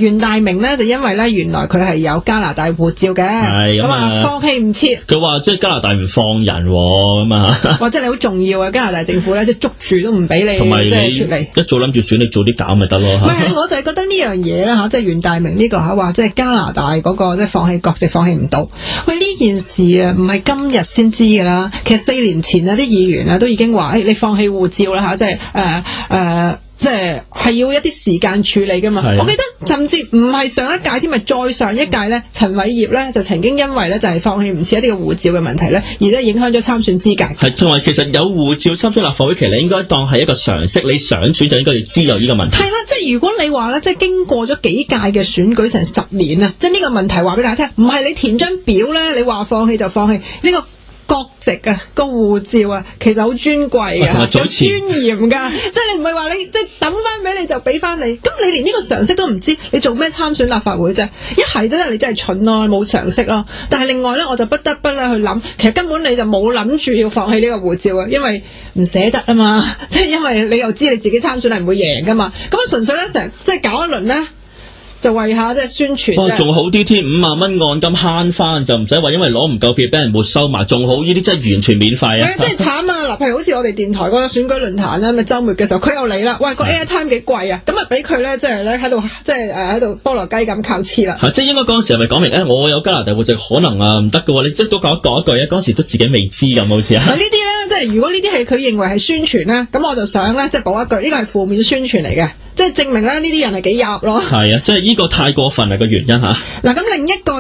袁大明咧就因為咧原來佢係有加拿大護照嘅，咁啊放棄唔切。佢話即係加拿大唔放人咁啊，或者你好重要啊！加拿大政府咧即係捉住都唔俾你，同埋你即係脫離。一早諗住選，你早啲搞咪得咯。唔係，我就係覺得呢樣嘢咧嚇，即係袁大明呢個嚇話，即係加拿大嗰個即係放棄國籍放棄唔到。喂，呢件事啊，唔係今日先知㗎啦。其實4年前啊，啲議員啊都已經話，你放棄護照啦嚇，即係要一啲時間處理㗎嘛。我記得甚至唔係上一屆添，咪再上一屆咧，陳偉業咧就曾經因為咧就係放棄唔切一啲嘅護照嘅問題咧，而咧影響咗參選資格。係，同埋其實有護照參選立法會，其實你應該當係一個常識，你想選就應該要知有呢個問題。係啦，即係如果你話咧，即係經過咗幾屆嘅選舉成10年啊，即係呢個問題話俾大家聽，唔係你填張表咧，你話放棄就放棄呢個。國籍啊，個護照啊，其實好尊貴㗎，有尊嚴㗎，即係你唔係話你即係等翻俾你就俾翻你，咁你連呢個常識都唔知，你做咩參選立法會啫？一係真係你真係蠢咯，冇常識咯。但係另外咧，我就不得不咧去諗，其實根本你就冇諗住要放棄呢個護照啊，因為唔捨得啊嘛，即係因為你又知你自己參選係唔會贏㗎嘛，咁啊純粹咧成即係搞一輪咧。就為下即係宣傳。哇，仲好啲添，50萬蚊按金慳翻，就唔使話因為攞唔夠票俾人沒收埋，仲好呢啲真係完全免費啊！係啊，真係慘啊！嗱，譬如好似我哋電台嗰個選舉論壇啦，咪週末嘅時候佢又嚟啦，喂個 airtime 幾貴啊，咁啊俾佢咧即係咧喺度即係喺度菠蘿雞咁靠黐啦。即係應該嗰陣時係咪講明我有加拿大戶籍可能唔得嘅喎？你即係都講一句啊，嗰陣時都自己未知咁好似啊。呢啲咧即係如果呢啲係佢認為係宣傳咧，咁我就想咧即係補一句，呢個係負面宣傳嚟嘅。即係證明咧，呢啲人係幾入咯。係啊，即係呢個太過分啦個原因嚇。嗱，咁另一個。